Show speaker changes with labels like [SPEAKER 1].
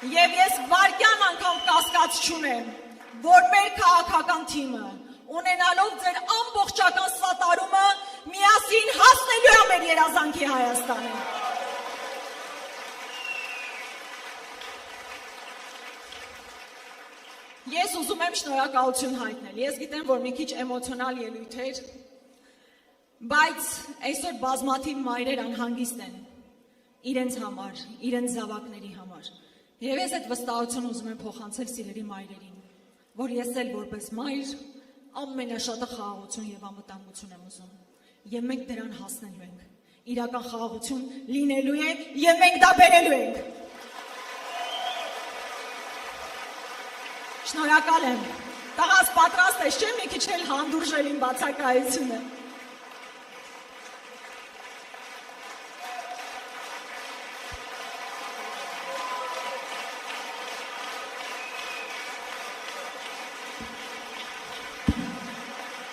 [SPEAKER 1] Եվ ես վարկյան անգամ կասկած չունեմ, որ մեր քաղաքական թիմը, ունենալով ձեր ամբողջական սատարումը, միասին հասնելու է մեր երազանքի Հայաստանին։ Ես ուզում եմ շնորհակալություն հայտնել։ Ես գիտեմ, որ մի քիչ էմոցիոնալ ելույթ էր, բայց այսօր բազմաթիվ մայրեր անհանգիստ են իրենց համար, իրենց զավակների համար։ Եվ ես այդ վստահությունը ուզում եմ փոխանցել սիրելի մայրերին, որ ես էլ որպես մայր ամենաշատը խաղաղություն եւ անվտանգություն եմ ուզում։ Եվ մենք դրան հասնելու ենք։ Իրական խաղաղություն լինելու է եւ մենք դա բերելու ենք։ Շնորհակալ եմ։ Տղաս պատրաստ ես, չէ՞ մի քիչ էլ հանդուրժել իմ բացակայությունը։